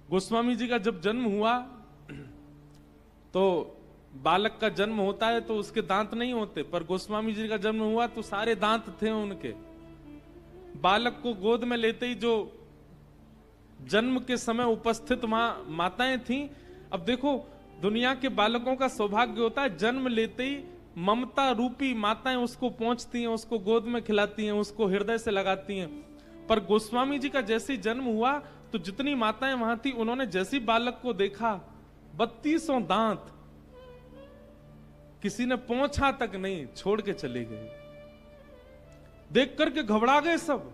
गोस्वामी जी का जब जन्म हुआ तो बालक का जन्म होता है तो उसके दांत नहीं होते, पर गोस्वामी जी का जन्म हुआ तो सारे दांत थे उनके। बालक को गोद में लेते ही जो जन्म के समय उपस्थित वहां माताएं थीं, अब देखो दुनिया के बालकों का सौभाग्य होता है जन्म लेते ही ममता रूपी माताएं उसको पहुंचती हैं, उसको गोद में खिलाती हैं, उसको हृदय से लगाती हैं। पर गोस्वामी जी का जैसे जन्म हुआ तो जितनी माताएं वहां थी, उन्होंने जैसी बालक को देखा 32 दांत, किसी ने पहुंचा तक नहीं, छोड़ के चले गए। देख करके घबरा गए सब,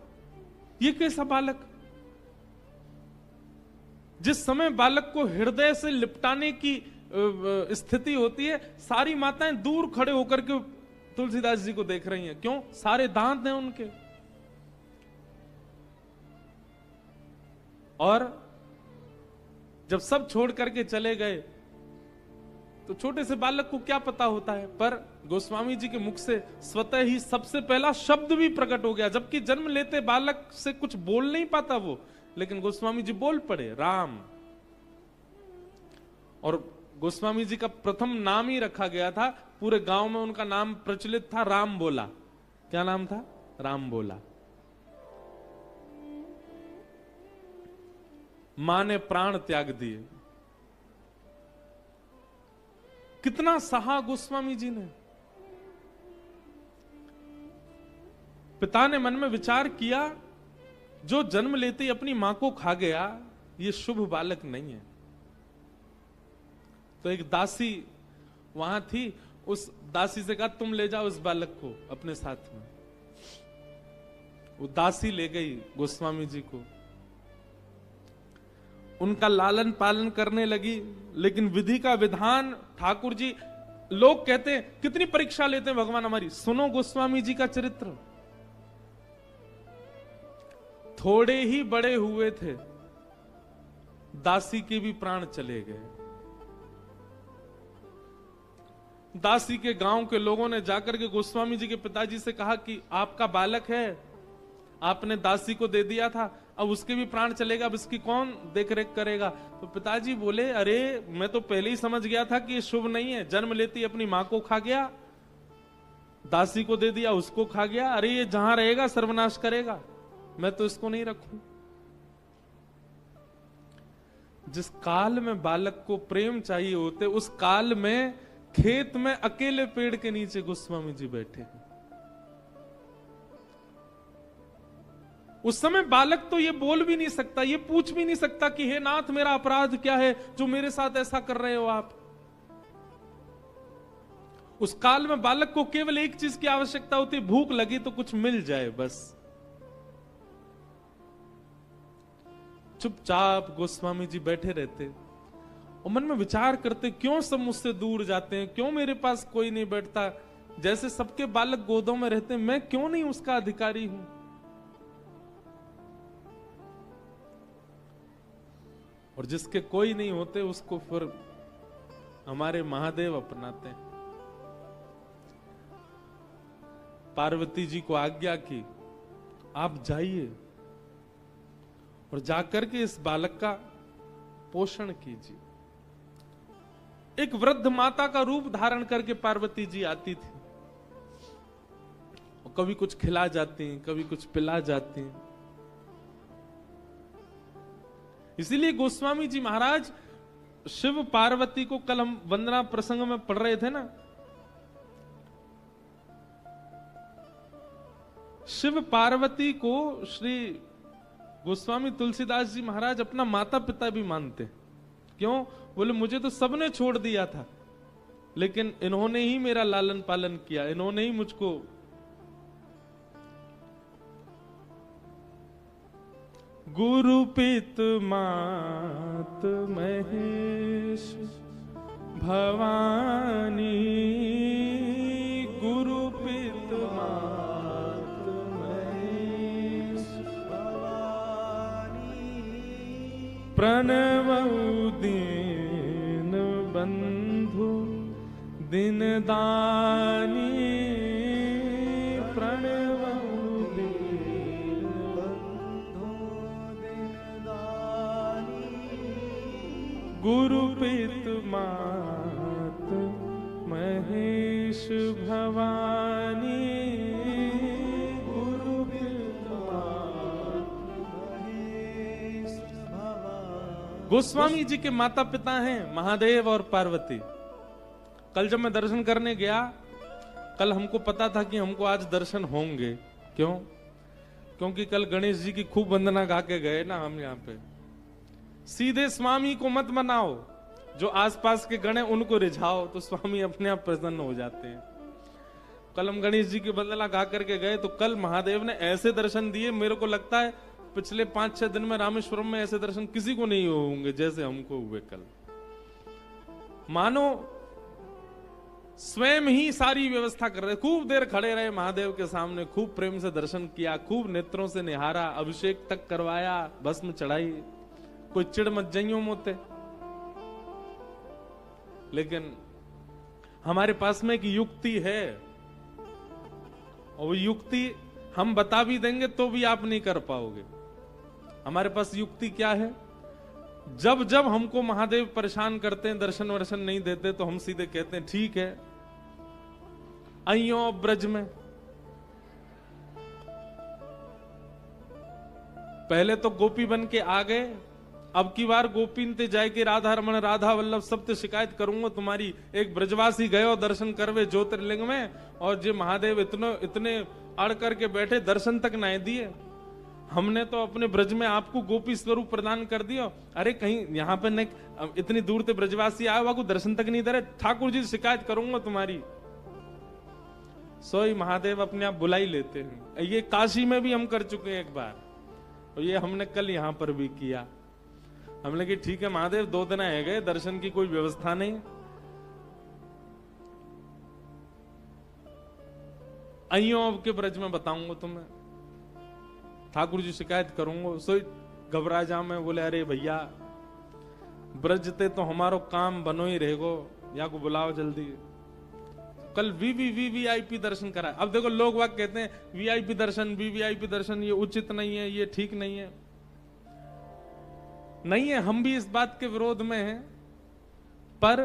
ये कैसा बालक। जिस समय बालक को हृदय से लिपटाने की स्थिति होती है, सारी माताएं दूर खड़े होकर के तुलसीदास जी को देख रही हैं। क्यों? सारे दांत हैं उनके। और जब सब छोड़ करके चले गए तो छोटे से बालक को क्या पता होता है, पर गोस्वामी जी के मुख से स्वतः ही सबसे पहला शब्द भी प्रकट हो गया। जबकि जन्म लेते बालक से कुछ बोल नहीं पाता वो, लेकिन गोस्वामी जी बोल पड़े, राम। और गोस्वामी जी का प्रथम नाम ही रखा गया था, पूरे गांव में उनका नाम प्रचलित था, राम बोला। क्या नाम था? राम बोला। मां ने प्राण त्याग दिए। कितना सहा गोस्वामी जी ने। पिता ने मन में विचार किया, जो जन्म लेते ही अपनी मां को खा गया, ये शुभ बालक नहीं है। तो एक दासी वहां थी, उस दासी से कहा तुम ले जाओ इस बालक को अपने साथ में। वो दासी ले गई गोस्वामी जी को, उनका लालन पालन करने लगी। लेकिन विधि का विधान, ठाकुर जी, लोग कहते हैं कितनी परीक्षा लेते हैं भगवान हमारी। सुनो गोस्वामी जी का चरित्र। थोड़े ही बड़े हुए थे, दासी के भी प्राण चले गए। दासी के गांव के लोगों ने जाकर के गोस्वामी जी के पिताजी से कहा कि आपका बालक है, आपने दासी को दे दिया था, अब उसके भी प्राण चलेगा, अब इसकी कौन देख रेख करेगा। तो पिताजी बोले, अरे मैं तो पहले ही समझ गया था कि ये शुभ नहीं है। जन्म लेती अपनी मां को खा गया, दासी को दे दिया, उसको खा गया, अरे ये जहां रहेगा सर्वनाश करेगा, मैं तो इसको नहीं रखूं। जिस काल में बालक को प्रेम चाहिए होते, उस काल में खेत में अकेले पेड़ के नीचे गोस्वामी जी बैठे हैं। उस समय बालक तो ये बोल भी नहीं सकता, ये पूछ भी नहीं सकता कि हे नाथ मेरा अपराध क्या है जो मेरे साथ ऐसा कर रहे हो आप। उस काल में बालक को केवल एक चीज की आवश्यकता होती है, भूख लगी तो कुछ मिल जाए बस। चुपचाप गोस्वामी जी बैठे रहते और मन में विचार करते, क्यों सब मुझसे दूर जाते हैं, क्यों मेरे पास कोई नहीं बैठता। जैसे सबके बालक गोदों में रहते, मैं क्यों नहीं उसका अधिकारी हूं। और जिसके कोई नहीं होते उसको फिर हमारे महादेव अपनाते हैं। पार्वती जी को आज्ञा की, आप जाइए और जाकर के इस बालक का पोषण कीजिए। एक वृद्ध माता का रूप धारण करके पार्वती जी आती थी, और कभी कुछ खिला जाती हैं, कभी कुछ पिला जाती हैं। इसीलिए गोस्वामी जी महाराज शिव पार्वती को, कल हम वंदना प्रसंग में पढ़ रहे थे ना, शिव पार्वती को श्री गोस्वामी तुलसीदास जी महाराज अपना माता पिता भी मानते। क्यों? बोले मुझे तो सबने छोड़ दिया था, लेकिन इन्होंने ही मेरा लालन पालन किया, इन्होंने ही मुझको। गुरु पित मात महेश भवानी, गुरु पित मात महेश भवानी, प्रणवउ दीन बंधु दिन दानी, प्रणवउ दीन बंधु दिन दानी, गुरु पितु मात महेश भवानी, गुरु पितु मात महेश भवानी। गोस्वामी जी के माता पिता हैं महादेव और पार्वती। कल जब मैं दर्शन करने गया, कल हमको पता था कि हमको आज दर्शन होंगे। क्यों? क्योंकि कल गणेश जी की खूब वंदना गा के गए ना हम यहाँ पे। सीधे स्वामी को मत मनाओ, जो आसपास के गण हैं उनको रिझाओ, तो स्वामी अपने आप प्रसन्न हो जाते हैं। कल हम गणेश जी की वंदना गा करके गए, तो कल महादेव ने ऐसे दर्शन दिए, मेरे को लगता है पिछले 5-6 दिन में रामेश्वरम में ऐसे दर्शन किसी को नहीं होंगे जैसे हमको हुए कल। मानो स्वयं ही सारी व्यवस्था कर रहे। खूब देर खड़े रहे महादेव के सामने, खूब प्रेम से दर्शन किया, खूब नेत्रों से निहारा, अभिषेक तक करवाया, भस्म चढ़ाई। कोई चिड़ मत जाइयो मोते। लेकिन हमारे पास में एक युक्ति है, और वो युक्ति हम बता भी देंगे तो भी आप नहीं कर पाओगे। हमारे पास युक्ति क्या है? जब जब हमको महादेव परेशान करते हैं, दर्शन वर्शन नहीं देते, तो हम सीधे कहते हैं ठीक है, आइयो ब्रज में। पहले तो गोपी बन के आ गए, अब की बार गोपीन ते जाए के राधा रमन राधा वल्लभ सब ते शिकायत करूंगा तुम्हारी। एक ब्रजवासी गयो दर्शन करवे ज्योतिर्लिंग में, और जे महादेव इतने अड़ करके बैठे, दर्शन तक नहीं दिए। हमने तो अपने ब्रज में आपको गोपी स्वरूप प्रदान कर दिया। अरे कहीं यहाँ पे न इतनी दूर से ब्रजवासी आए, वहां को दर्शन तक नहीं दे रहे, ठाकुर जी शिकायत करूंगा तुम्हारी। सोई महादेव अपने आप बुला ही लेते हैं। ये काशी में भी हम कर चुके हैं एक बार, और ये हमने कल यहां पर भी किया। हमने कि ठीक है महादेव 2 दिन आए गए, दर्शन की कोई व्यवस्था नहीं, आइयो अब के ब्रज में बताऊंगा तुम्हें, ठाकुर जी शिकायत करूंगा। सोई घबरा जा में बोले अरे भैया ब्रजते तो हमारो काम बनो ही रहेगो, या को बुलाओ जल्दी। कल वीवीआईपी दर्शन करा। अब देखो लोग वाक कहते हैं वीआईपी दर्शन, वीवीआईपी दर्शन ये उचित नहीं है, ये ठीक नहीं है। नहीं है, हम भी इस बात के विरोध में हैं, पर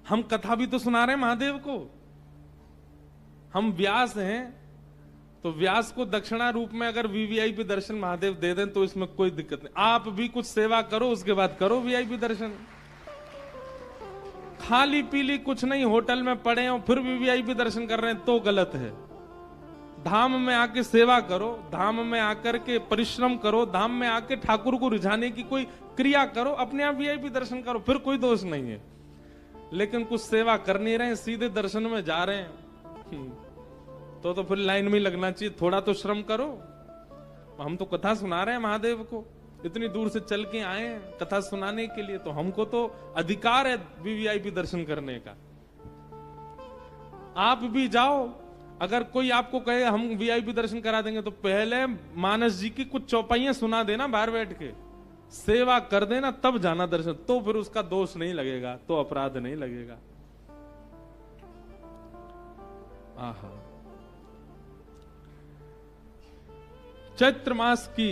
हम कथा भी तो सुना रहे हैं महादेव को। हम व्यास हैं, तो व्यास को दक्षिणा रूप में अगर वीवीआईपी दर्शन महादेव दे दें तो इसमें कोई दिक्कत नहीं। आप भी कुछ सेवा करो, उसके बाद करो वीआईपी दर्शन। खाली पीली कुछ नहीं, होटल में पड़े हो फिर वीवीआईपी दर्शन कर रहे हैं तो गलत है। धाम में आके सेवा करो, धाम में आकर के परिश्रम करो, धाम में आके ठाकुर को रिझाने की कोई क्रिया करो, अपने आप वीआईपी दर्शन करो, फिर कोई दोष नहीं है। लेकिन कुछ सेवा कर नहीं रहे, सीधे दर्शन में जा रहे हैं, तो फिर लाइन में लगना चाहिए। थोड़ा तो श्रम करो। हम तो कथा सुना रहे हैं महादेव को, इतनी दूर से चल के आए कथा सुनाने के लिए, तो हमको तो अधिकार है वीवीआईपी दर्शन करने का। आप भी जाओ। अगर कोई आपको कहे हम वीआईपी दर्शन करा देंगे, तो पहले मानस जी की कुछ चौपाइयां सुना देना बाहर बैठ के, सेवा कर देना, तब जाना दर्शन, तो फिर उसका दोष नहीं लगेगा, तो अपराध नहीं लगेगा। आहा। चैत्र मास की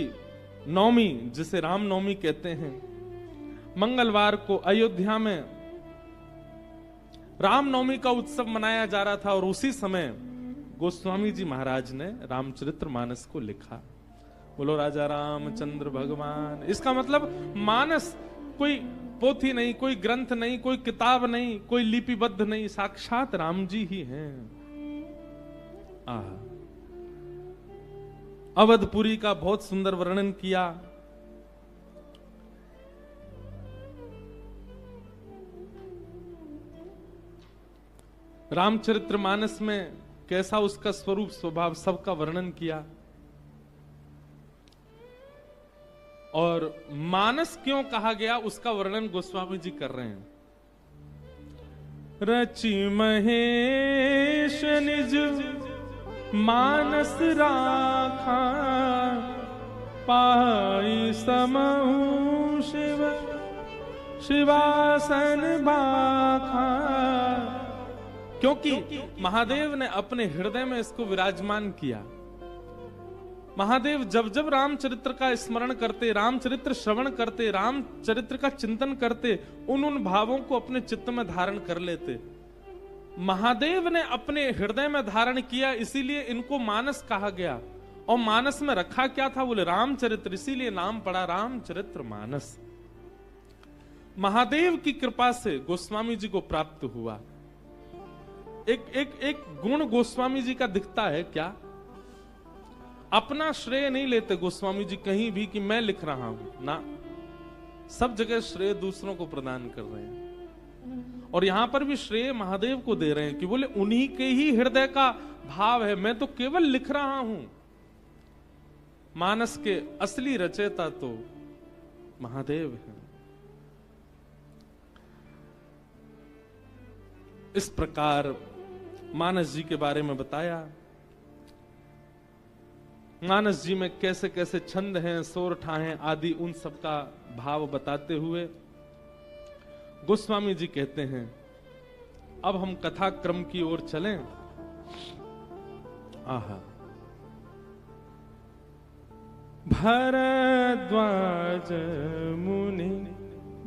नवमी, जिसे राम नवमी कहते हैं, मंगलवार को अयोध्या में राम नवमी का उत्सव मनाया जा रहा था, और उसी समय गोस्वामी जी महाराज ने रामचरितमानस को लिखा। बोलो राजा रामचंद्र भगवान। इसका मतलब मानस कोई पोथी नहीं, कोई ग्रंथ नहीं, कोई किताब नहीं, कोई लिपिबद्ध नहीं, साक्षात राम जी ही हैं। अवधपुरी का बहुत सुंदर वर्णन किया। रामचरितमानस में कैसा उसका स्वरूप स्वभाव सबका वर्णन किया। और मानस क्यों कहा गया उसका वर्णन गोस्वामी जी कर रहे हैं। रचि महेश निज मानस राखा, पाई समहु शिव शिवासन बाखा। क्योंकि महादेव ने अपने हृदय में इसको विराजमान किया। महादेव जब जब रामचरित्र का स्मरण करते, रामचरित्र श्रवण करते, रामचरित्र का चिंतन करते, उन भावों को अपने चित्त में धारण कर लेते। महादेव ने अपने हृदय में धारण किया, इसीलिए इनको मानस कहा गया। और मानस में रखा क्या था? बोले रामचरित्र, इसीलिए नाम पड़ा रामचरित्र मानस। महादेव की कृपा से गोस्वामी जी को प्राप्त हुआ। एक गुण गोस्वामी जी का दिखता है क्या? अपना श्रेय नहीं लेते गोस्वामी जी कहीं भी कि मैं लिख रहा हूं ना, सब जगह श्रेय दूसरों को प्रदान कर रहे हैं। और यहां पर भी श्रेय महादेव को दे रहे हैं कि बोले उन्हीं के ही हृदय का भाव है, मैं तो केवल लिख रहा हूं। मानस के असली रचयिता तो महादेव है। इस प्रकार मानस जी के बारे में बताया। मानस जी में कैसे कैसे छंद हैं, सोरठा हैं आदि, उन सब का भाव बताते हुए गोस्वामी जी कहते हैं अब हम कथा क्रम की ओर चलें। आहा। भरद्वाज मुनि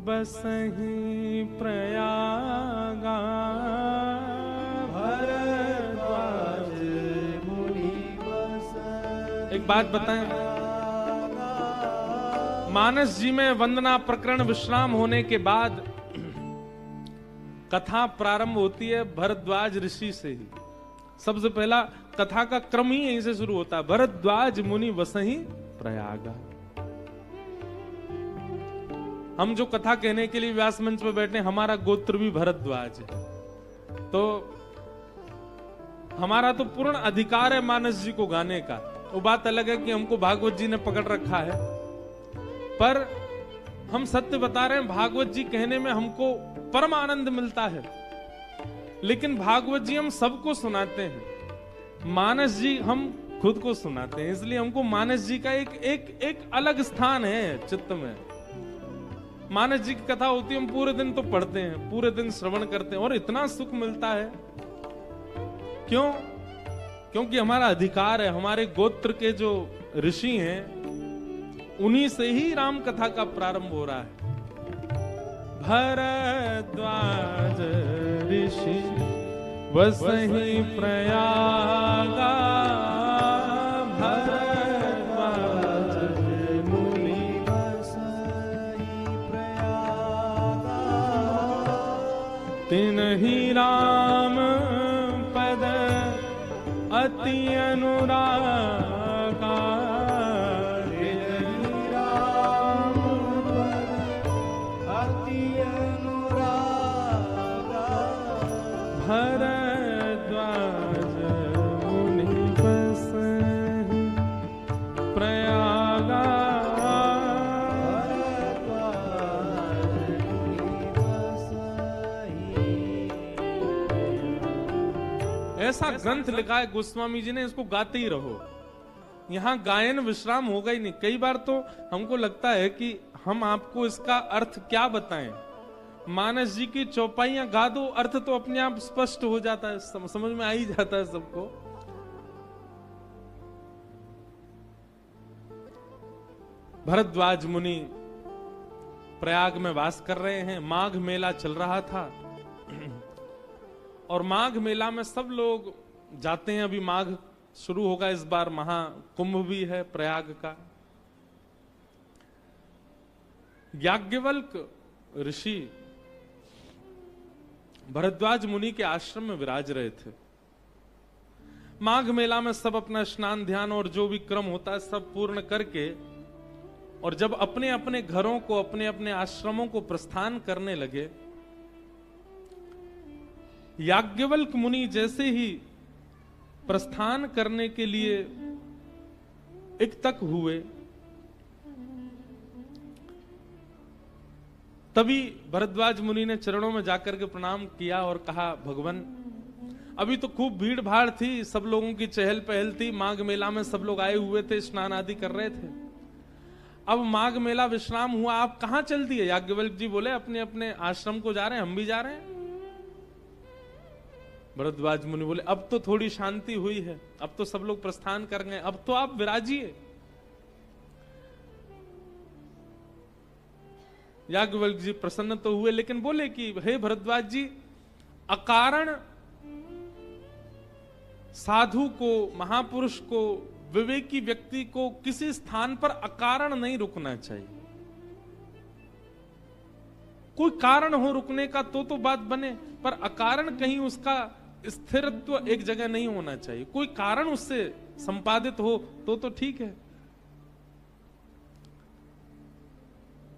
बसहि प्रयागा, भरद्वाज मुनि बसहि। एक बात बताएं, मानस जी में वंदना प्रकरण विश्राम होने के बाद कथा प्रारंभ होती है भरद्वाज ऋषि से ही। सबसे पहला कथा का क्रम ही यहीं से शुरू होता है, भरद्वाज मुनि बसहि प्रयागा। हम जो कथा कहने के लिए व्यास मंच पर बैठे, हमारा गोत्र भी भरद्वाज है, तो हमारा तो पूर्ण अधिकार है मानस जी को गाने का। वो बात अलग है कि हमको भागवत जी ने पकड़ रखा है, पर हम सत्य बता रहे हैं, भागवत जी कहने में हमको परम आनंद मिलता है। लेकिन भागवत जी हम सबको सुनाते हैं, मानस जी हम खुद को सुनाते हैं, इसलिए हमको मानस जी का एक अलग स्थान है चित्त में। मानस जी की कथा होती है, हम पूरे दिन तो पढ़ते हैं, पूरे दिन श्रवण करते हैं और इतना सुख मिलता है। क्यों? क्योंकि हमारा अधिकार है, हमारे गोत्र के जो ऋषि हैं उन्हीं से ही राम कथा का प्रारंभ हो रहा है। भरद्वाज ऋषि बसहि प्रयागा, भरद्वाज मुनि बसहि प्रयागा, तिन्हि राम पद अति अनुरागा, भरद्वाज मुनि बसहि प्रयागा, ऐसा ग्रंथ लिखा है गोस्वामी जी ने, इसको गाते ही रहो। यहाँ गायन विश्राम होगा ही नहीं। कई बार तो हमको लगता है कि हम आपको इसका अर्थ क्या बताएं। मानस जी की चौपाइयां गा दो, अर्थ तो अपने आप स्पष्ट हो जाता है, समझ में आ ही जाता है सबको। भरद्वाज मुनि प्रयाग में वास कर रहे हैं। माघ मेला चल रहा था और माघ मेला में सब लोग जाते हैं। अभी माघ शुरू होगा, इस बार महाकुंभ भी है प्रयाग का। याज्ञवल्क ऋषि भरद्वाज मुनि के आश्रम में विराज रहे थे। माघ मेला में सब अपना स्नान ध्यान और जो भी क्रम होता है सब पूर्ण करके, और जब अपने अपने घरों को, अपने अपने आश्रमों को प्रस्थान करने लगे, याज्ञवल्क मुनि जैसे ही प्रस्थान करने के लिए इक्तक हुए, तभी भरद्वाज मुनि ने चरणों में जाकर के प्रणाम किया और कहा, भगवान अभी तो खूब भीड़ भाड़ थी, सब लोगों की चहल पहल थी, माघ मेला में सब लोग आए हुए थे, स्नान आदि कर रहे थे। अब माघ मेला विश्राम हुआ, आप कहां चल दिए? याज्ञवल्क जी बोले अपने अपने आश्रम को जा रहे हैं, हम भी जा रहे हैं। भरद्वाज मुनि बोले अब तो थोड़ी शांति हुई है, अब तो सब लोग प्रस्थान कर गए, अब तो आप विराजिए। याज्ञवल्क्य जी प्रसन्न तो हुए, लेकिन बोले कि हे भरद्वाज जी, अकारण साधु को, महापुरुष को, विवेकी व्यक्ति को किसी स्थान पर अकारण नहीं रुकना चाहिए। कोई कारण हो रुकने का तो बात बने, पर अकारण कहीं उसका स्थिरत्व एक जगह नहीं होना चाहिए। कोई कारण उससे संपादित हो तो ठीक है।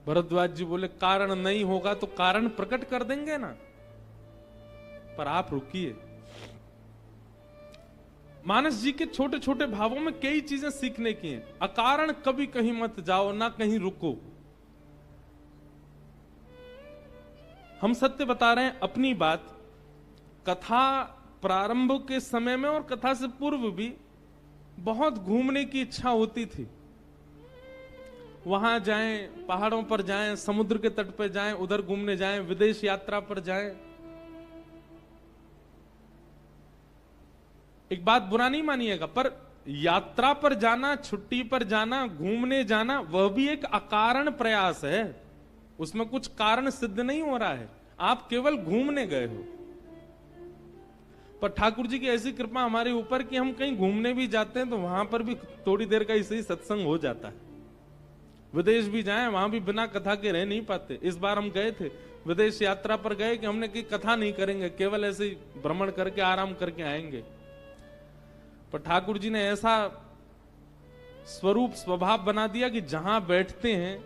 भरद्वाज जी बोले कारण नहीं होगा तो कारण प्रकट कर देंगे ना, पर आप रुकिए। मानस जी के छोटे छोटे भावों में कई चीजें सीखने की हैं। अकारण कभी कहीं मत जाओ, ना कहीं रुको। हम सत्य बता रहे हैं अपनी बात। कथा प्रारंभ के समय में और कथा से पूर्व भी बहुत घूमने की इच्छा होती थी। वहां जाएं, पहाड़ों पर जाएं, समुद्र के तट पर जाएं, उधर घूमने जाएं, विदेश यात्रा पर जाएं। एक बात बुरा नहीं मानिएगा, पर यात्रा पर जाना, छुट्टी पर जाना, घूमने जाना, वह भी एक अकारण प्रयास है। उसमें कुछ कारण सिद्ध नहीं हो रहा है, आप केवल घूमने गए हो। पर ठाकुर जी की ऐसी कृपा हमारे ऊपर कि हम कहीं घूमने भी जाते हैं तो वहां पर भी थोड़ी देर का ऐसे ही सत्संग हो जाता है। विदेश भी जाएं, वहां भी बिना कथा के रह नहीं पाते। इस बार हम गए थे, विदेश यात्रा पर गए कि हमने की कथा नहीं करेंगे, केवल ऐसे ही भ्रमण करके आराम करके आएंगे। पर ठाकुर जी ने ऐसा स्वरूप स्वभाव बना दिया कि जहां बैठते हैं,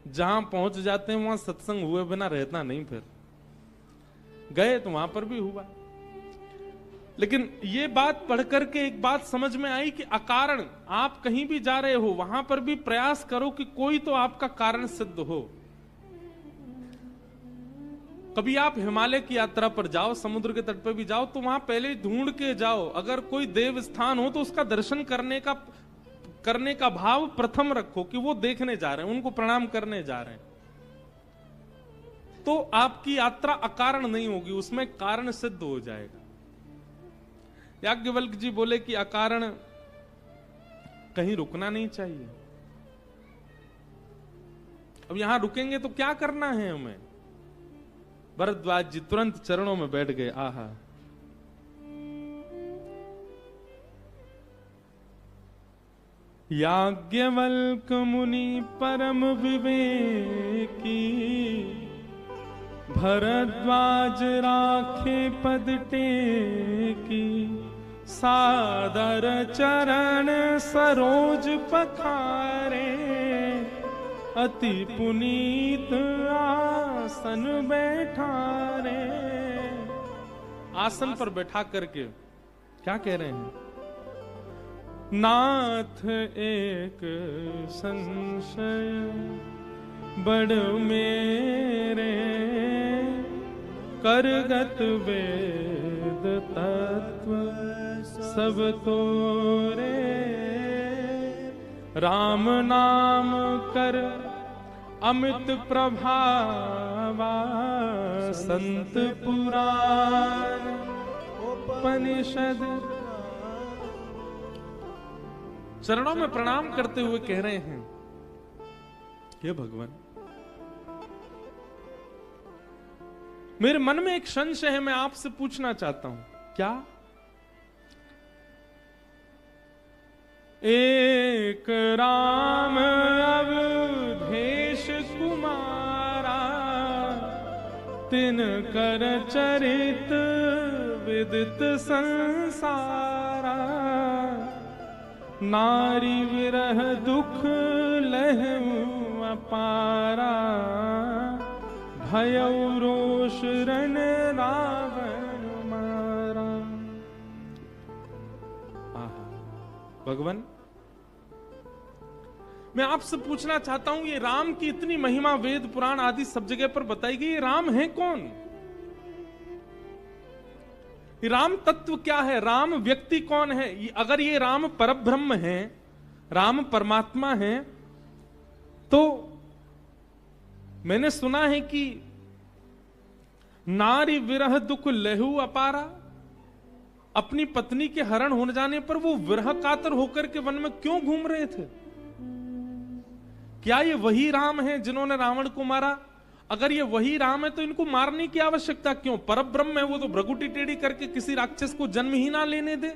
जहां पहुंच जाते हैं, वहां सत्संग हुए बिना रहता नहीं। फिर गए तो वहां पर भी हुआ। लेकिन ये बात पढ़ करके एक बात समझ में आई कि अकारण आप कहीं भी जा रहे हो, वहां पर भी प्रयास करो कि कोई तो आपका कारण सिद्ध हो। कभी आप हिमालय की यात्रा पर जाओ, समुद्र के तट पर भी जाओ, तो वहां पहले ढूंढ के जाओ। अगर कोई देव स्थान हो तो उसका दर्शन करने का भाव प्रथम रखो कि वो देखने जा रहे हैं, उनको प्रणाम करने जा रहे हैं। तो आपकी यात्रा अकारण नहीं होगी, उसमें कारण सिद्ध हो जाएगा। याज्ञवल्क्य जी बोले कि अकारण कहीं रुकना नहीं चाहिए। अब यहां रुकेंगे तो क्या करना है हमें? भरद्वाज जी तुरंत चरणों में बैठ गए। आहा, याज्ञवल्क्य मुनि परम विवेकी, भरद्वाज राखे पद टेकी, सादर चरण सरोज पखारे, अति पुनीत आसन बैठारे। आसन पर बैठा करके क्या कह रहे हैं? नाथ एक संशय बड़ मेरे, करगत वेद तत्व सब तोरे, राम नाम कर अमित प्रभावा, संत पुराण उपनिषद। चरणों में प्रणाम करते हुए कह रहे हैं, हे भगवान, मेरे मन में एक संशय है, मैं आपसे पूछना चाहता हूं। क्या? एक राम अवधेश कुमारा, तिन कर चरित विदित संसारा, नारी विरह दुख लहू अपारा, भयउ रोष रण रावण मारा। भगवान, मैं आपसे पूछना चाहता हूं, ये राम की इतनी महिमा वेद पुराण आदि सब जगह पर बताई गई, ये राम है कौन? ये राम तत्व क्या है? राम व्यक्ति कौन है? अगर ये राम परब्रह्म है, राम परमात्मा है, तो मैंने सुना है कि नारी विरह दुख लहू अपारा, अपनी पत्नी के हरण हो जाने पर वो विरह कातर होकर के वन में क्यों घूम रहे थे? क्या ये वही राम है जिन्होंने रावण को मारा? अगर ये वही राम है तो इनको मारने की आवश्यकता क्यों? परब्रह्म है वो, तो भ्रगुटी टेढ़ी करके किसी राक्षस को जन्म ही ना लेने दे।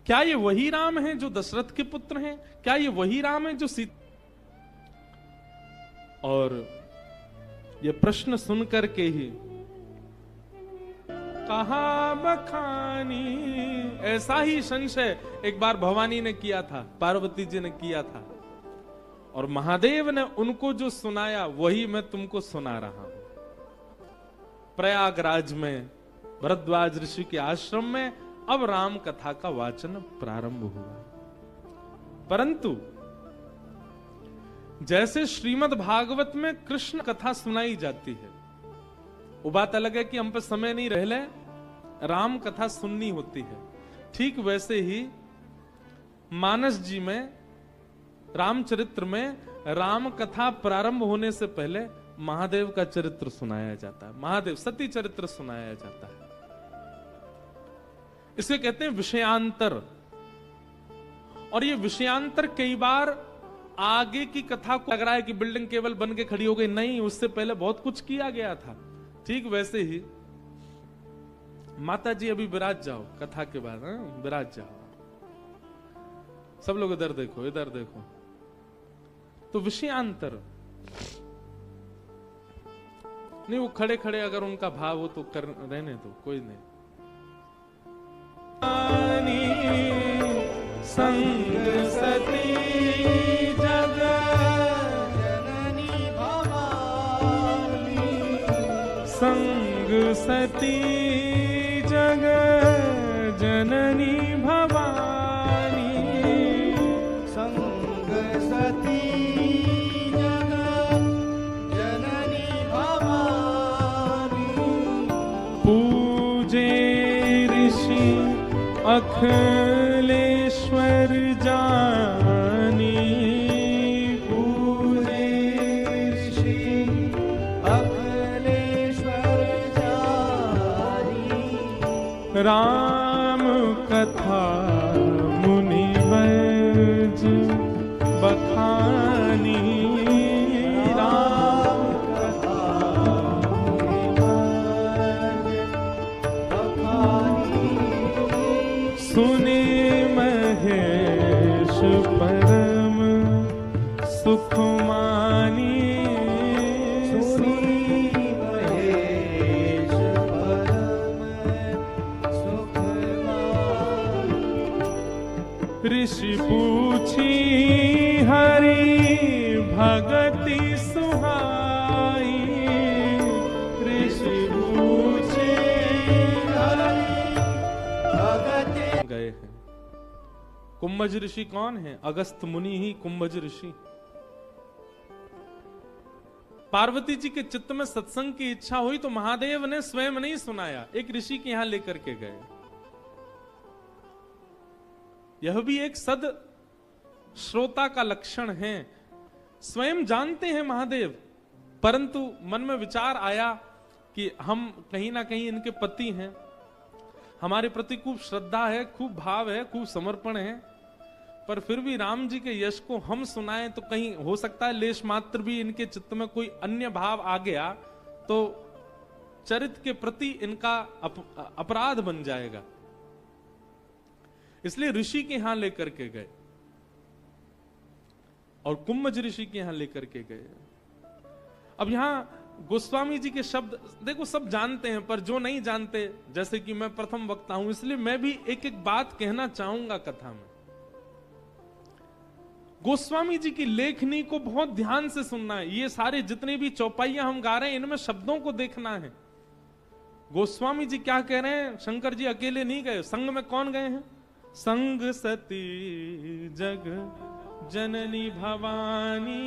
क्या ये वही राम है जो दशरथ के पुत्र हैं? क्या ये वही राम है जो सीता? और ये प्रश्न सुनकर के ही कहा बखानी, ऐसा ही संशय एक बार भवानी ने किया था, पार्वती जी ने किया था, और महादेव ने उनको जो सुनाया वही मैं तुमको सुना रहा हूं। प्रयागराज में भरद्वाज ऋषि के आश्रम में अब राम कथा का वाचन प्रारंभ हुआ। परंतु जैसे श्रीमद् भागवत में कृष्ण कथा सुनाई जाती है, वो बात अलग है कि हम पे समय नहीं रह ले, राम कथा सुननी होती है। ठीक वैसे ही मानस जी में, रामचरित्र में राम कथा प्रारंभ होने से पहले महादेव का चरित्र सुनाया जाता है, महादेव सती चरित्र सुनाया जाता है। इसे कहते हैं विषयांतर। और ये विषयांतर कई बार आगे की कथा को लग रहा है कि बिल्डिंग केवल बन के खड़ी हो गई, नहीं, उससे पहले बहुत कुछ किया गया था। ठीक वैसे ही माता जी अभी विराज जाओ, कथा के बाद विराज जाओ, सब लोग इधर देखो, इधर देखो। तो विषयांतर नहीं, वो खड़े खड़े अगर उनका भाव हो तो कर रहने दो, कोई नहीं। संग सती जग जननी भवानी, संग सती जग जननी भवानी, संग सती जग जननी भवानी, पूजे ऋषि अखिलेश्वर जानी, पूजे ऋषि अखिलेश्वर जानी, राम कथा मुनि वैज बखानी, राम कथा मुनि वैज बखानी, सुने महेश परम सुख मानी, सुनी महेश परम सुख मानी, ऋषि पूछी हरि भगति सुहाई, ऋषि पूछे हरि भगति। गए हैं। कुंभज ऋषि कौन है? अगस्त मुनि ही कुंभज ऋषि। पार्वती जी के चित्त में सत्संग की इच्छा हुई तो महादेव ने स्वयं नहीं सुनाया, एक ऋषि के यहां लेकर के गए। यह भी एक सद श्रोता का लक्षण है। स्वयं जानते हैं महादेव, परंतु मन में विचार आया कि हम कहीं ना कहीं इनके पति हैं, हमारे प्रति खूब श्रद्धा है, खूब भाव है, खूब समर्पण है, पर फिर भी राम जी के यश को हम सुनाएं तो कहीं हो सकता है लेश मात्र भी इनके चित्त में कोई अन्य भाव आ गया तो चरित्र के प्रति इनका अपराध बन जाएगा। इसलिए ऋषि के यहां लेकर के गए और कुंभज ऋषि के यहां लेकर के गए। अब यहां गोस्वामी जी के शब्द देखो, सब जानते हैं, पर जो नहीं जानते, जैसे कि मैं प्रथम वक्ता हूं, इसलिए मैं भी एक एक बात कहना चाहूंगा कथा में। गोस्वामी जी की लेखनी को बहुत ध्यान से सुनना है। ये सारे जितने भी चौपाइयां हम गा रहे हैं, इनमें शब्दों को देखना है। गोस्वामी जी क्या कह रहे हैं? शंकर जी अकेले नहीं गए, संग में कौन गए हैं? संग सती जग जननी भवानी,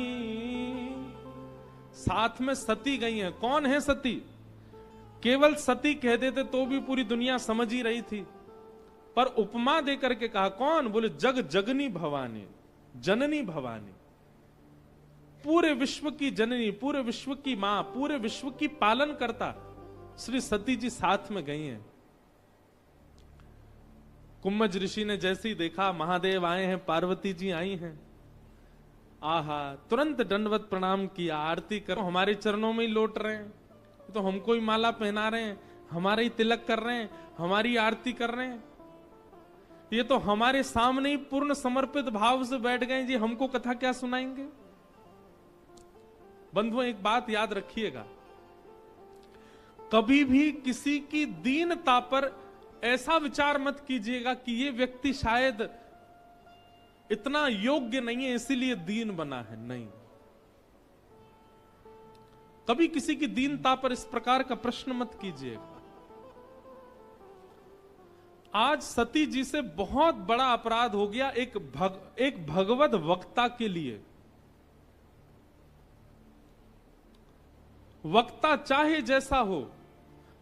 साथ में सती गई हैं। कौन है सती? केवल सती कह देते तो भी पूरी दुनिया समझ ही रही थी, पर उपमा देकर के कहा कौन? बोले जग जगनी भवानी, जननी भवानी, पूरे विश्व की जननी, पूरे विश्व की मां, पूरे विश्व की पालन करता श्री सती जी साथ में गई हैं। कुम्भज ऋषि ने जैसे ही देखा महादेव आए हैं, पार्वती जी आई हैं, आहा, तुरंत दंडवत प्रणाम किया, आरती करो, हमारे चरणों में ही लौट रहे हैं, तो हमको ही माला पहना रहे हैं, हमारे ही तिलक कर रहे हैं, हमारी आरती कर रहे हैं, ये तो हमारे सामने ही पूर्ण समर्पित भाव से बैठ गए जी, हमको कथा क्या सुनाएंगे। बंधुओं, एक बात याद रखिएगा, कभी भी किसी की दीनता पर ऐसा विचार मत कीजिएगा कि ये व्यक्ति शायद इतना योग्य नहीं है इसीलिए दीन बना है। नहीं, कभी किसी की दीनता पर इस प्रकार का प्रश्न मत कीजिएगा। आज सती जी से बहुत बड़ा अपराध हो गया एक भगवत वक्ता के लिए। वक्ता चाहे जैसा हो,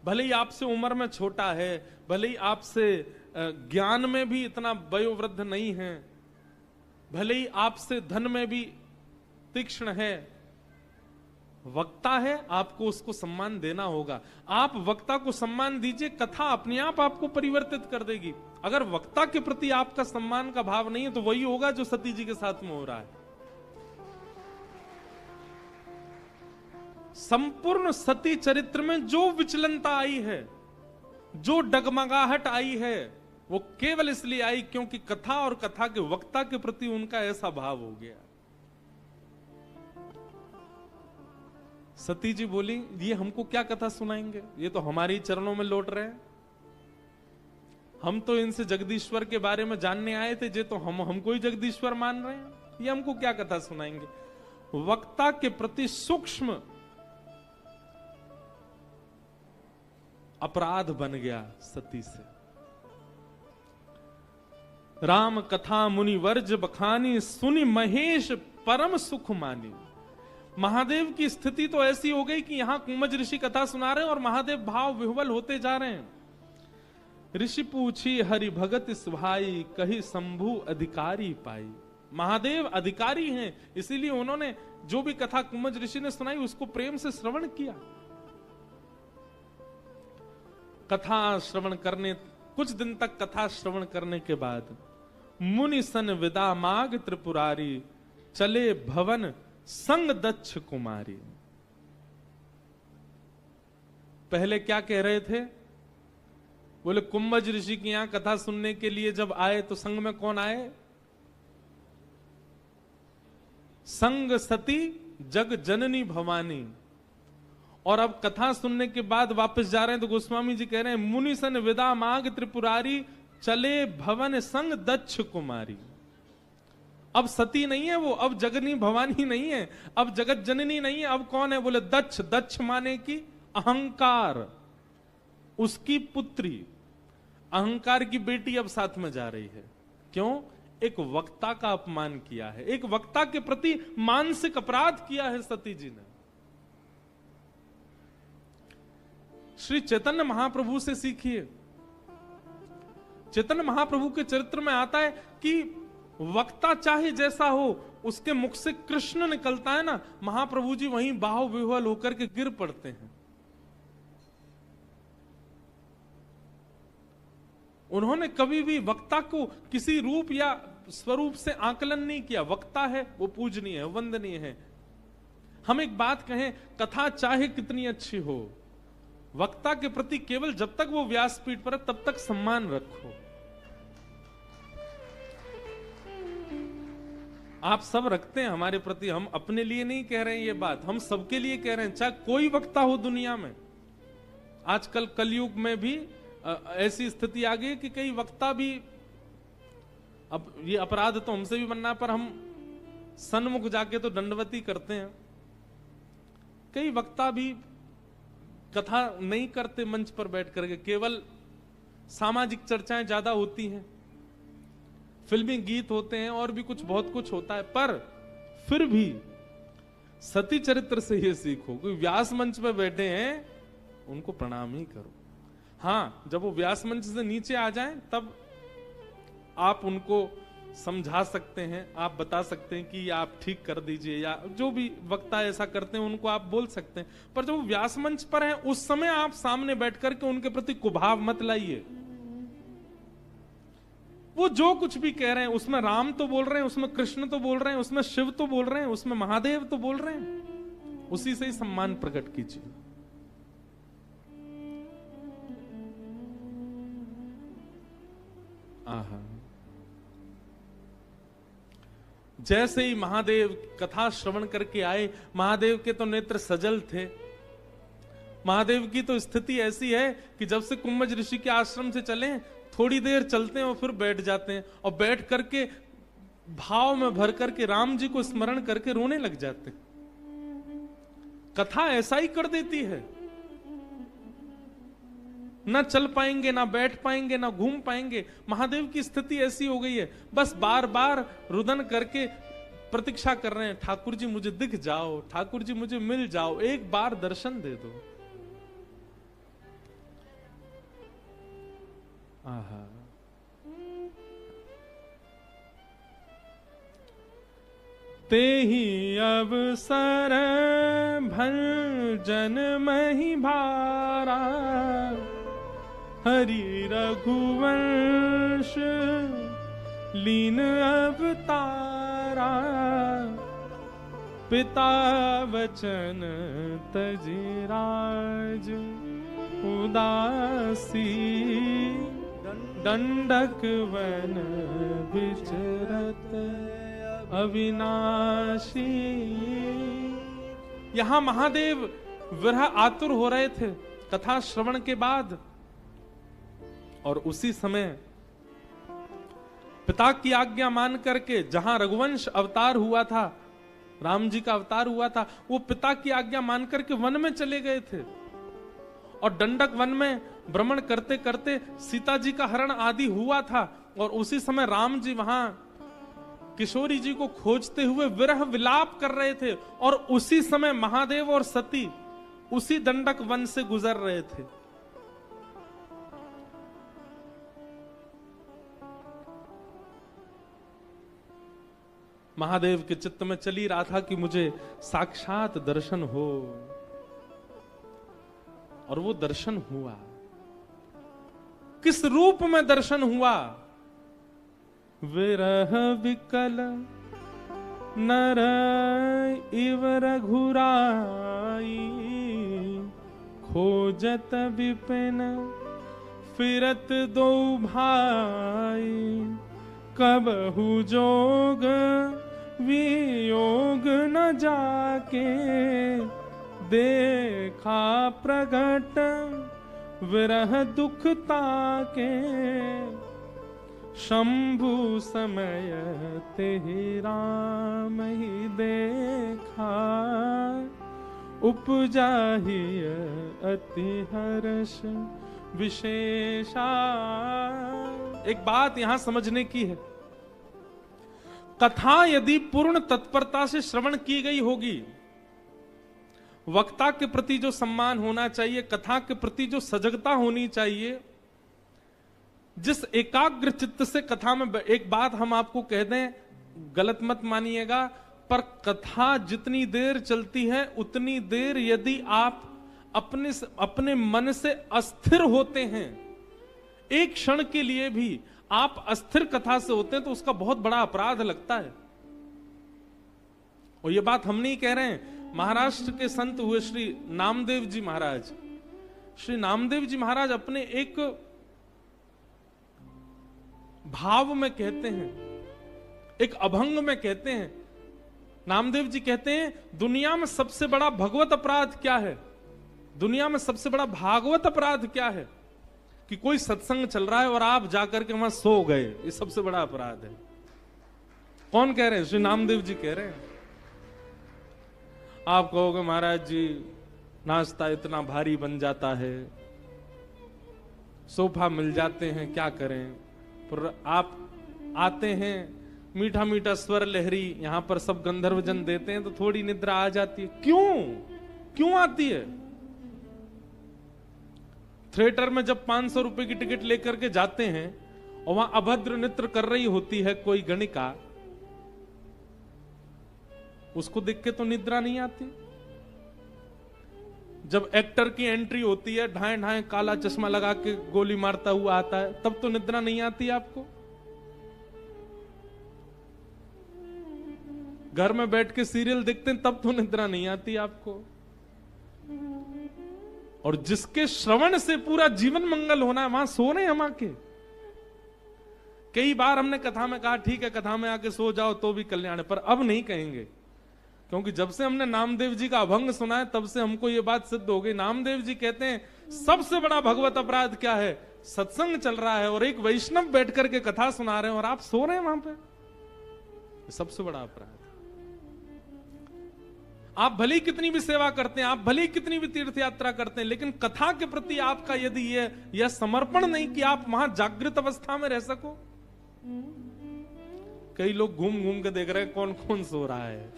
भले ही आपसे उम्र में छोटा है, भले ही आपसे ज्ञान में भी इतना वयोवृद्ध नहीं है, भले ही आपसे धन में भी तीक्ष्ण है, वक्ता है, आपको उसको सम्मान देना होगा। आप वक्ता को सम्मान दीजिए, कथा अपने आप आपको परिवर्तित कर देगी। अगर वक्ता के प्रति आपका सम्मान का भाव नहीं है तो वही होगा जो सती जी के साथ में हो रहा है। संपूर्ण सती चरित्र में जो विचलनता आई है, जो डगमगाहट आई है, वो केवल इसलिए आई क्योंकि कथा और कथा के वक्ता के प्रति उनका ऐसा भाव हो गया। सती जी बोली, ये हमको क्या कथा सुनाएंगे, ये तो हमारे ही चरणों में लौट रहे हैं, हम तो इनसे जगदीश्वर के बारे में जानने आए थे, जे तो हमको ही जगदीश्वर मान रहे हैं, ये हमको क्या कथा सुनाएंगे। वक्ता के प्रति सूक्ष्म अपराध बन गया सती से। राम कथा मुनि वर्ज बखानी, सुनि महेश परम सुख मानी। महादेव की स्थिति तो ऐसी हो गई कि यहां कुम्भज ऋषि कथा सुना रहे हैं और महादेव भाव विह्वल होते जा रहे हैं। ऋषि पूछी हरि भगत सुभाई, कही शंभु अधिकारी पाई। महादेव अधिकारी हैं, इसीलिए उन्होंने जो भी कथा कुम्भज ऋषि ने सुनाई उसको प्रेम से श्रवण किया। कथा श्रवण करने, कुछ दिन तक कथा श्रवण करने के बाद मुनि सन विदा माग त्रिपुरारी, चले भवन संग दक्ष कुमारी। पहले क्या कह रहे थे, बोले कुम्भज ऋषि की यहां कथा सुनने के लिए जब आए तो संग में कौन आए, संग सती जग जननी भवानी। और अब कथा सुनने के बाद वापस जा रहे हैं तो गोस्वामी जी कह रहे हैं मुनि सन विदा माग त्रिपुरारी, चले भवन संग दक्ष कुमारी। अब सती नहीं है वो, अब जगनी भवानी नहीं है, अब जगत जननी नहीं है, अब कौन है, बोले दक्ष। दक्ष माने की अहंकार, उसकी पुत्री, अहंकार की बेटी अब साथ में जा रही है। क्यों? एक वक्ता का अपमान किया है, एक वक्ता के प्रति मानसिक अपराध किया है सती जी ने। श्री चैतन्य महाप्रभु से सीखिए। चैतन्य महाप्रभु के चरित्र में आता है कि वक्ता चाहे जैसा हो, उसके मुख से कृष्ण निकलता है ना, महाप्रभु जी वहीं बाहु विह्वल होकर के गिर पड़ते हैं। उन्होंने कभी भी वक्ता को किसी रूप या स्वरूप से आकलन नहीं किया। वक्ता है वो पूजनीय है, वंदनीय है। हम एक बात कहें, कथा चाहे कितनी अच्छी हो, वक्ता के प्रति केवल जब तक वो व्यासपीठ पर है तब तक सम्मान रखो। आप सब रखते हैं हमारे प्रति, हम अपने लिए नहीं कह रहे हैं ये बात, हम सबके लिए कह रहे हैं, चाहे कोई वक्ता हो दुनिया में। आजकल कलयुग में भी ऐसी स्थिति आ गई कि कई वक्ता भी, अब ये अपराध तो हमसे भी बनना, पर हम सन्मुख जाके तो दंडवती करते हैं। कई वक्ता भी कथा नहीं करते मंच पर बैठ करके, केवल सामाजिक चर्चाएं ज्यादा होती हैं, फिल्मी गीत होते हैं और भी कुछ बहुत कुछ होता है। पर फिर भी सती चरित्र से ये सीखो, कोई व्यास मंच पर बैठे हैं उनको प्रणाम ही करो। हाँ, जब वो व्यास मंच से नीचे आ जाएं तब आप उनको समझा सकते हैं, आप बता सकते हैं कि आप ठीक कर दीजिए, या जो भी वक्ता ऐसा करते हैं उनको आप बोल सकते हैं। पर जब व्यास मंच पर हैं उस समय आप सामने बैठ करके उनके प्रति कुभाव मत लाइए। वो जो कुछ भी कह रहे हैं उसमें राम तो बोल रहे हैं, उसमें कृष्ण तो बोल रहे हैं, उसमें शिव तो बोल रहे हैं, उसमें महादेव तो बोल रहे हैं, उसी से ही सम्मान प्रकट कीजिए। आहा, जैसे ही महादेव कथा श्रवण करके आए, महादेव के तो नेत्र सजल थे। महादेव की तो स्थिति ऐसी है कि जब से कुंभज ऋषि के आश्रम से चले थोड़ी देर चलते हैं और फिर बैठ जाते हैं, और बैठ करके भाव में भर करके राम जी को स्मरण करके रोने लग जाते हैं। कथा ऐसा ही कर देती है, ना चल पाएंगे, ना बैठ पाएंगे, ना घूम पाएंगे। महादेव की स्थिति ऐसी हो गई है, बस बार बार रुदन करके प्रतीक्षा कर रहे हैं, ठाकुर जी मुझे दिख जाओ, ठाकुर जी मुझे मिल जाओ, एक बार दर्शन दे दो। आहा, ते ही अवसर भंजन मही भारा, हरि रघुवंश लीन अवतारा, पिता वचन तजि राज उदासी, दंडक वन विचरत अविनाशी। यहां महादेव विरह आतुर हो रहे थे कथा श्रवण के बाद, और उसी समय पिता की आज्ञा मान करके जहां रघुवंश अवतार हुआ था, राम जी का अवतार हुआ था, वो पिता की आज्ञा मान करके वन में चले गए थे। और दंडक वन में भ्रमण करते करते सीता जी का हरण आदि हुआ था, और उसी समय राम जी वहां किशोरी जी को खोजते हुए विरह विलाप कर रहे थे, और उसी समय महादेव और सती उसी दंडक वन से गुजर रहे थे। महादेव के चित्त में चली रहा था कि मुझे साक्षात दर्शन हो, और वो दर्शन हुआ। किस रूप में दर्शन हुआ? विरह विकल नर इव रघुराई, खोजत विपिन फिरत दो भाई, कबहु जोग वियोग न जाके, देखा प्रगट विरह दुख ताके, शंभु समय तेहि राम ही देखा, उपजाहि अति हर्ष विशेषा। एक बात यहां समझने की है, कथा यदि पूर्ण तत्परता से श्रवण की गई होगी, वक्ता के प्रति जो सम्मान होना चाहिए, कथा के प्रति जो सजगता होनी चाहिए, जिस एकाग्र चित्त से कथा में, एक बात हम आपको कह दें, गलत मत मानिएगा, पर कथा जितनी देर चलती है उतनी देर यदि आप अपने मन से अस्थिर होते हैं, एक क्षण के लिए भी आप अस्थिर कथा से होते हैं, तो उसका बहुत बड़ा अपराध लगता है। और ये बात हम नहीं कह रहे हैं, महाराष्ट्र के संत हुए श्री नामदेव जी महाराज, श्री नामदेव जी महाराज अपने एक भाव में कहते हैं, एक अभंग में कहते हैं, नामदेव जी कहते हैं, दुनिया में सबसे बड़ा भगवत अपराध क्या है? दुनिया में सबसे बड़ा भागवत अपराध क्या है? कि कोई सत्संग चल रहा है और आप जाकर के वहां सो गए, ये सबसे बड़ा अपराध है। कौन कह रहे हैं? श्री नामदेव जी कह रहे हैं। आप कहोगे महाराज जी नाश्ता इतना भारी बन जाता है, सोफा मिल जाते हैं, क्या करें? पर आप आते हैं, मीठा मीठा स्वर लहरी, यहां पर सब गंधर्व जन देते हैं, तो थोड़ी निद्रा आ जाती है। क्यों आती है? थिएटर में जब 500 रुपए की टिकट लेकर के जाते हैं और वहां अभद्र नृत्य कर रही होती है कोई गणिका, उसको देख के तो निद्रा नहीं आती। जब एक्टर की एंट्री होती है, ढाए ढाए काला चश्मा लगा के गोली मारता हुआ आता है, तब तो निद्रा नहीं आती आपको। घर में बैठ के सीरियल देखते हैं, तब तो निद्रा नहीं आती आपको। और जिसके श्रवण से पूरा जीवन मंगल होना है, वहां सो रहे हम आके। कई बार हमने कथा में कहा ठीक है कथा में आके सो जाओ तो भी कल्याण है, पर अब नहीं कहेंगे, क्योंकि जब से हमने नामदेव जी का अभंग सुना है तब से हमको ये बात सिद्ध हो गई। नामदेव जी कहते हैं सबसे बड़ा भगवत अपराध क्या है? सत्संग चल रहा है और एक वैष्णव बैठ करके कथा सुना रहे हैं और आप सो रहे हैं वहां पे, सबसे बड़ा अपराध। आप भले ही कितनी भी सेवा करते हैं, आप भले ही कितनी भी तीर्थ यात्रा करते हैं, लेकिन कथा के प्रति आपका यदि यह समर्पण नहीं कि आप वहां जागृत अवस्था में रह सको। कई लोग घूम घूम के देख रहे हैं कौन कौन सो रहा है।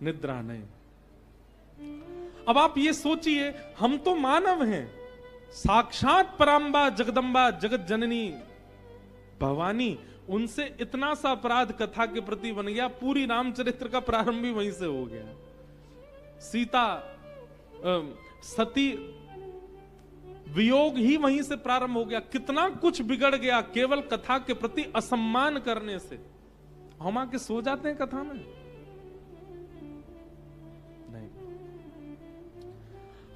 निद्रा नहीं। अब आप ये सोचिए, हम तो मानव हैं, साक्षात पराम्बा जगदम्बा जगत जननी भवानी, उनसे इतना सा अपराध कथा के प्रति बन गया। पूरी रामचरित्र का प्रारंभ भी वहीं से हो गया। सीता सती वियोग ही वहीं से प्रारंभ हो गया। कितना कुछ बिगड़ गया केवल कथा के प्रति असम्मान करने से। हम आके सो जाते हैं कथा में? नहीं।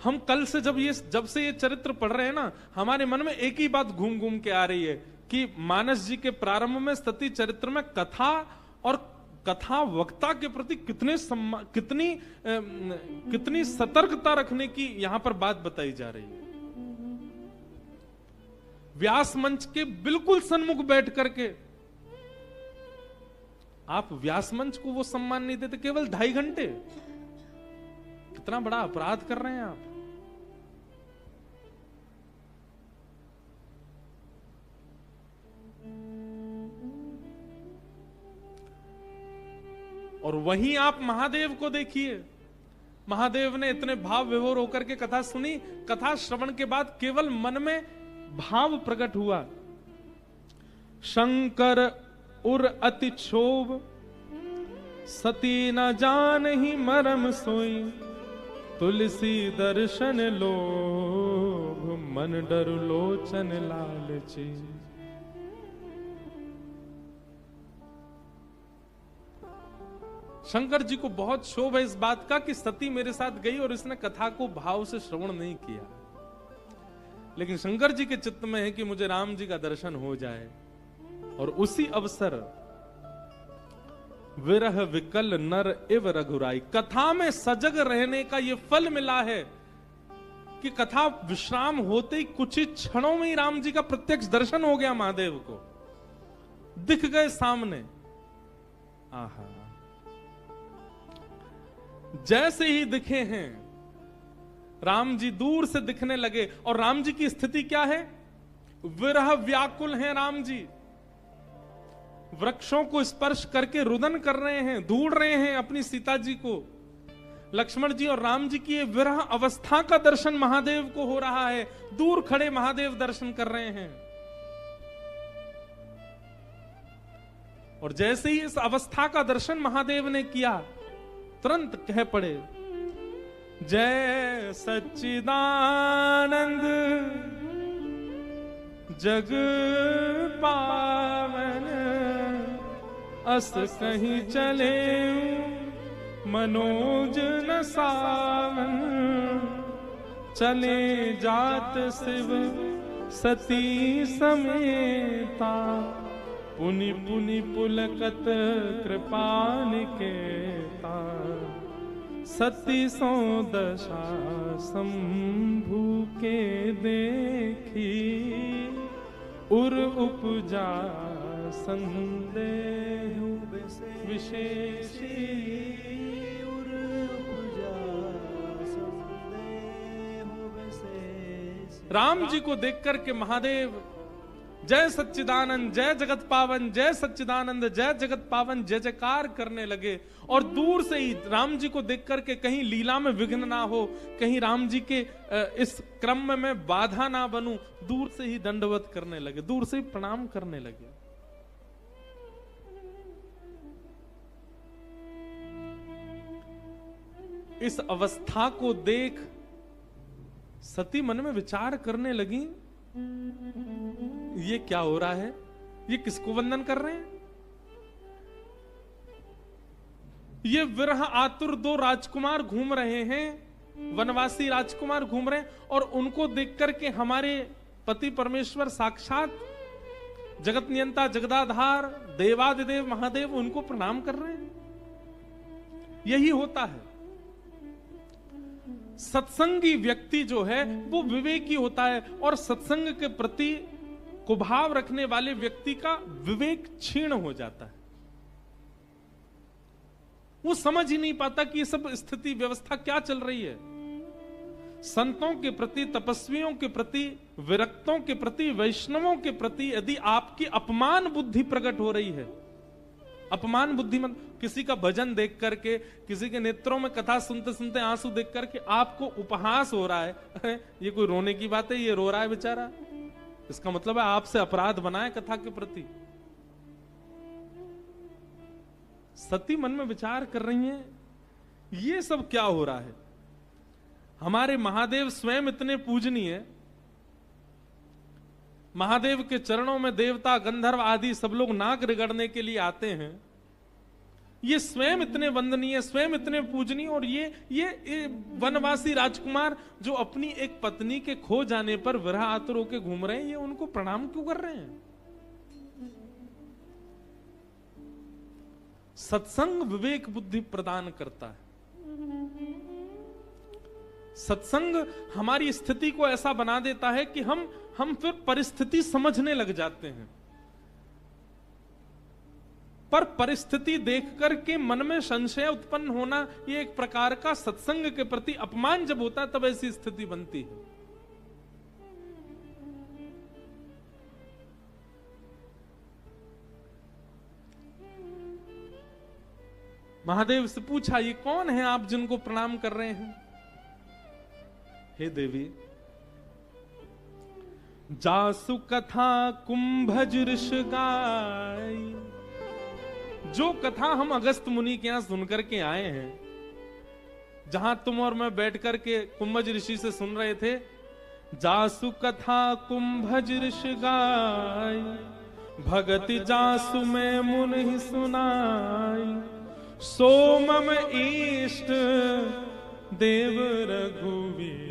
हम कल से जब से ये चरित्र पढ़ रहे हैं ना, हमारे मन में एक ही बात घूम घूम के आ रही है कि मानस जी के प्रारंभ में सती चरित्र में कथा और कथा वक्ता के प्रति कितनी सतर्कता रखने की यहां पर बात बताई जा रही है। व्यास मंच के बिल्कुल सन्मुख बैठ करके आप व्यास मंच को वो सम्मान नहीं देते, केवल 2.5 घंटे। कितना बड़ा अपराध कर रहे हैं आप। और वहीं आप महादेव को देखिए। महादेव ने इतने भाव विभोर होकर के कथा सुनी। कथा श्रवण के बाद केवल मन में भाव प्रकट हुआ। शंकर उर अति क्षोभ, सती न जान ही मरम सोई, तुलसी दर्शन लोभ, मन डरु लोचन लालची। शंकर जी को बहुत क्षोभ है इस बात का कि सती मेरे साथ गई और इसने कथा को भाव से श्रवण नहीं किया। लेकिन शंकर जी के चित्त में है कि मुझे राम जी का दर्शन हो जाए। और उसी अवसर विरह विकल नर इव रघुराई, कथा में सजग रहने का यह फल मिला है कि कथा विश्राम होते ही कुछ ही क्षणों में ही राम जी का प्रत्यक्ष दर्शन हो गया। महादेव को दिख गए सामने। आहा, जैसे ही दिखे हैं राम जी दूर से दिखने लगे। और राम जी की स्थिति क्या है? विरह व्याकुल हैं राम जी। वृक्षों को स्पर्श करके रुदन कर रहे हैं, ढूंढ रहे हैं अपनी सीता जी को। लक्ष्मण जी और राम जी की ये विरह अवस्था का दर्शन महादेव को हो रहा है। दूर खड़े महादेव दर्शन कर रहे हैं। और जैसे ही इस अवस्था का दर्शन महादेव ने किया, तुरंत कह पड़े, जय सच्चिदानंद जग पावन, अस कहीं चले मनोज न सावन, चले जात शिव सती समेता, पुनि पुनि पुलकत कृपा निकेता, सती सो दशा शंभु के देखी, उर उपजा संदेह विशेषी, उर उपजा संदेह विशेषी। राम जी को देख करके महादेव जय सच्चिदानंद, जय जगत पावन, जय सच्चिदानंद, जय जगत पावन, जय जयकार करने लगे। और दूर से ही राम जी को देख करके कहीं लीला में विघ्न ना हो, कहीं राम जी के इस क्रम में बाधा ना बनूं, दूर से ही दंडवत करने लगे, दूर से ही प्रणाम करने लगे। इस अवस्था को देख सती मन में विचार करने लगी, ये क्या हो रहा है, ये किसको वंदन कर रहे हैं? ये विरह आतुर दो राजकुमार घूम रहे हैं, वनवासी राजकुमार घूम रहे हैं, और उनको देख करके हमारे पति परमेश्वर साक्षात जगत नियंता जगदाधार देवादिदेव महादेव उनको प्रणाम कर रहे हैं। यही होता है, सत्संगी व्यक्ति जो है वो विवेकी होता है, और सत्संग के प्रति कुभाव रखने वाले व्यक्ति का विवेक क्षीण हो जाता है। वो समझ ही नहीं पाता कि ये सब स्थिति व्यवस्था क्या चल रही है। संतों के प्रति, तपस्वियों के प्रति, विरक्तों के प्रति, वैष्णवों के प्रति यदि आपकी अपमान बुद्धि प्रकट हो रही है, अपमान बुद्धि मत, किसी का भजन देख करके, किसी के नेत्रों में कथा सुनते सुनते आंसू देख करके आपको उपहास हो रहा है, ये कोई रोने की बात है, ये रो रहा है बेचारा, इसका मतलब है आपसे अपराध बना है कथा के प्रति। सती मन में विचार कर रही हैं, ये सब क्या हो रहा है? हमारे महादेव स्वयं इतने पूजनीय है, महादेव के चरणों में देवता गंधर्व आदि सब लोग नाक रगड़ने के लिए आते हैं, ये स्वयं इतने वंदनीय, स्वयं इतने पूजनीय, और ये वनवासी राजकुमार जो अपनी एक पत्नी के खो जाने पर विरह आतुर होके घूम रहे हैं, ये उनको प्रणाम क्यों कर रहे हैं? सत्संग विवेक बुद्धि प्रदान करता है। सत्संग हमारी स्थिति को ऐसा बना देता है कि हम फिर परिस्थिति समझने लग जाते हैं, पर परिस्थिति देख करके मन में संशय उत्पन्न होना, ये एक प्रकार का सत्संग के प्रति अपमान जब होता है तब ऐसी स्थिति बनती है। महादेव से पूछा, ये कौन है आप जिनको प्रणाम कर रहे हैं? हे देवी, जासु कथा कुंभज ऋष गाय, जो कथा हम अगस्त मुनि के यहां सुन करके आए हैं, जहां तुम और मैं बैठ करके कुंभज ऋषि से सुन रहे थे, जासु कथा कुंभज ऋष गाय, भगति जासु में मुनि सुनाई, सोमम इष्ट देव रघुवीर